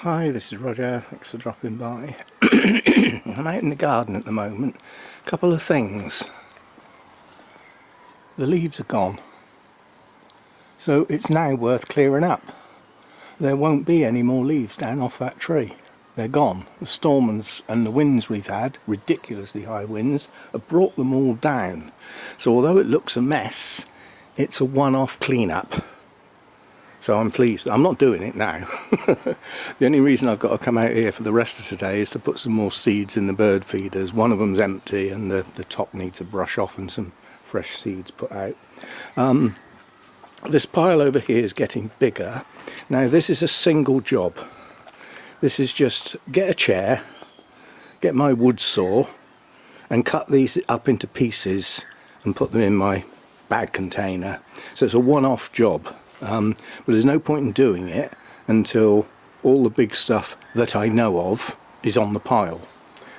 Hi, this is Roger. Thanks for dropping by. I'm out in the garden at the moment. A couple of things. The leaves are gone, so it's now worth clearing up. There won't be any more leaves down off that tree. They're gone. The storms and the winds we've had, ridiculously high winds, have brought them all down. So although it looks a mess, it's a one-off clean-up. So I'm pleased. I'm not doing it now. The only reason I've got to come out here for the rest of today is to put some more seeds in the bird feeders. One of them's empty and the top needs a brush off and some fresh seeds put out. This pile over here is getting bigger. Now this is a single job. This is just get a chair, get my wood saw and cut these up into pieces and put them in my bag container. So it's a one-off job. But there's no point in doing it until all the big stuff that I know of is on the pile.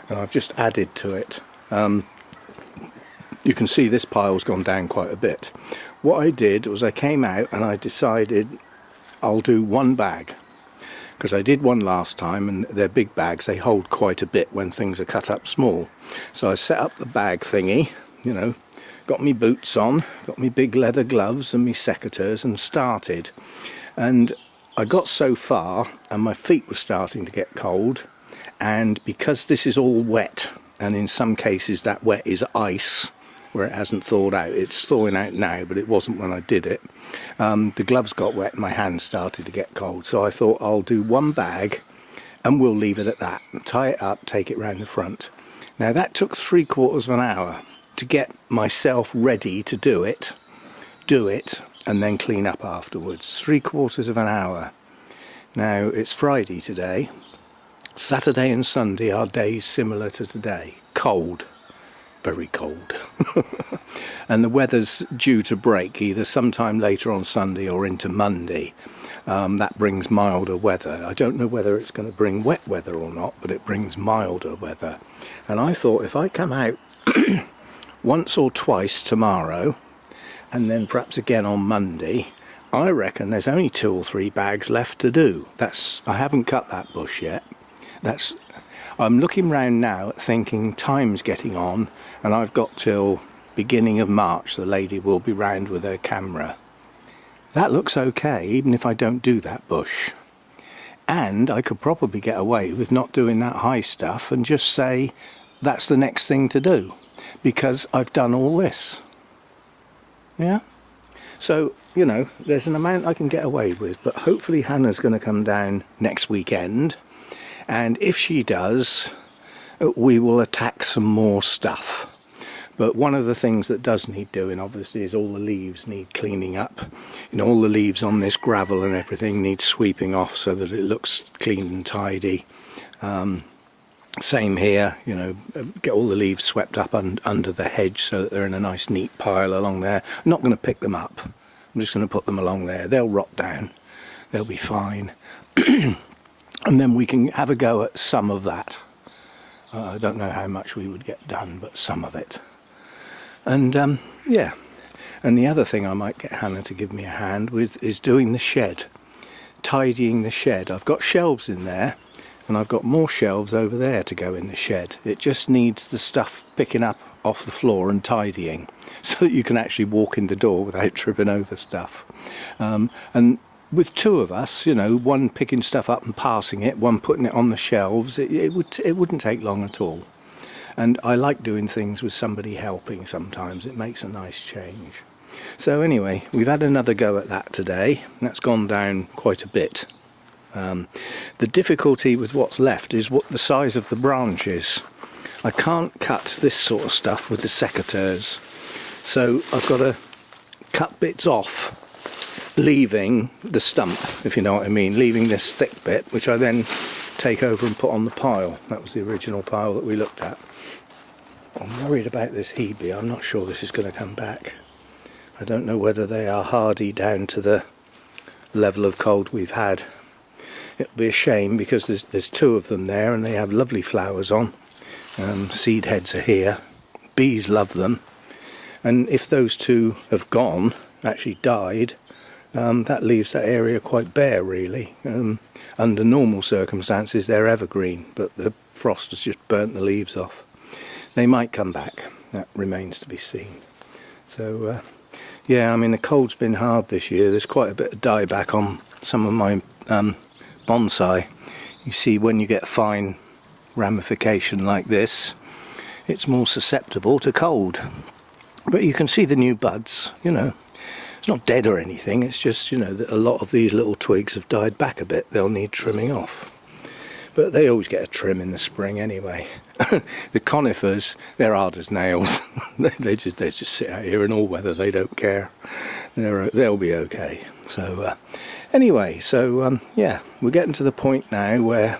And I've just added to it. You can see this pile's gone down quite a bit. What I did was I came out and I decided I'll do one bag. Because I did one last time and they're big bags, they hold quite a bit when things are cut up small. So I set up the bag thingy, you know, got me boots on, got me big leather gloves and me secateurs and started. And I got so far and my feet were starting to get cold, and because this is all wet, and in some cases that wet is ice where it hasn't thawed out. It's thawing out now, but it wasn't when I did it. The gloves got wet and my hands started to get cold, so I thought I'll do one bag and we'll leave it at that. Tie it up, take it round the front. Now that took 3/4 of an hour to get myself ready to do it, and then clean up afterwards. 3/4 of an hour. Now it's Friday today. Saturday and Sunday are days similar to today. Cold. Very cold. And the weather's due to break either sometime later on Sunday or into Monday. That brings milder weather. I don't know whether it's going to bring wet weather or not, but it brings milder weather. And I thought if I come out once or twice tomorrow and then perhaps again on Monday, I reckon there's only 2 or 3 bags left to do. I haven't cut that bush yet. I'm looking round now thinking time's getting on, and I've got till beginning of March the lady will be round with her camera. That looks okay even if I don't do that bush. And I could probably get away with not doing that high stuff and just say that's the next thing to do, because I've done all this. Yeah? So, you know, there's an amount I can get away with, but hopefully Hannah's going to come down next weekend, and if she does, we will attack some more stuff. But one of the things that does need doing, obviously, is all the leaves need cleaning up. You know, all the leaves on this gravel and everything need sweeping off so that it looks clean and tidy. Same here, you know, get all the leaves swept up under the hedge so that they're in a nice neat pile along there. I'm not going to pick them up. I'm just going to put them along there. They'll rot down. They'll be fine. And then we can have a go at some of that. I don't know how much we would get done, but some of it. And yeah, and the other thing I might get Hannah to give me a hand with is doing the shed, tidying the shed. I've got shelves in there, and I've got more shelves over there to go in the shed. It just needs the stuff picking up off the floor and tidying so that you can actually walk in the door without tripping over stuff. And with 2 of us, you know, one picking stuff up and passing it, one putting it on the shelves, it wouldn't take long at all. And I like doing things with somebody helping sometimes. It makes a nice change. So anyway, we've had another go at that today. That's gone down quite a bit. The difficulty with what's left is what the size of the branch is. I can't cut this sort of stuff with the secateurs. So I've got to cut bits off, leaving the stump, if you know what I mean, leaving this thick bit, which I then take over and put on the pile. That was the original pile that we looked at. I'm worried about this Hebe. I'm not sure this is going to come back. I don't know whether they are hardy down to the level of cold we've had. It'll be a shame because there's 2 of them there and they have lovely flowers on. Seed heads are here. Bees love them. And if those 2 have gone, actually died, that leaves that area quite bare really. Under normal circumstances they're evergreen, but the frost has just burnt the leaves off. They might come back, that remains to be seen. So yeah, I mean the cold's been hard this year. There's quite a bit of dieback on some of my bonsai. You see, when you get fine ramification like this, it's more susceptible to cold. But you can see the new buds, you know. It's not dead or anything, it's just, you know, that a lot of these little twigs have died back a bit. They'll need trimming off. But they always get a trim in the spring anyway. The conifers, they're hard as nails. they just sit out here in all weather, they don't care. They'll be okay. So anyway, so yeah, we're getting to the point now where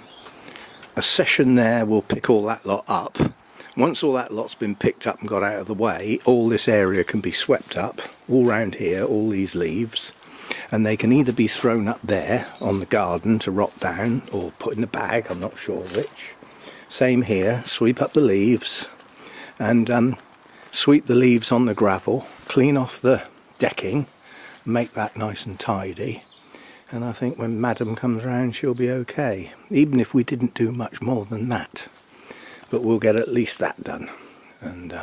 a session there will pick all that lot up. Once all that lot's been picked up and got out of the way, all this area can be swept up, all round here, all these leaves, and they can either be thrown up there on the garden to rot down, or put in a bag, I'm not sure which. Same here, sweep up the leaves, and sweep the leaves on the gravel, clean off the decking, make that nice and tidy. And I think when Madam comes round she'll be okay, even if we didn't do much more than that. But we'll get at least that done. And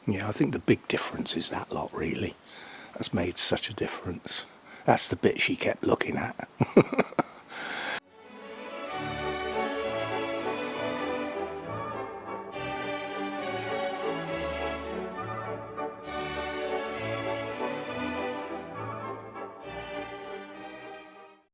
yeah, I think the big difference is that lot really. That's made such a difference. That's the bit she kept looking at.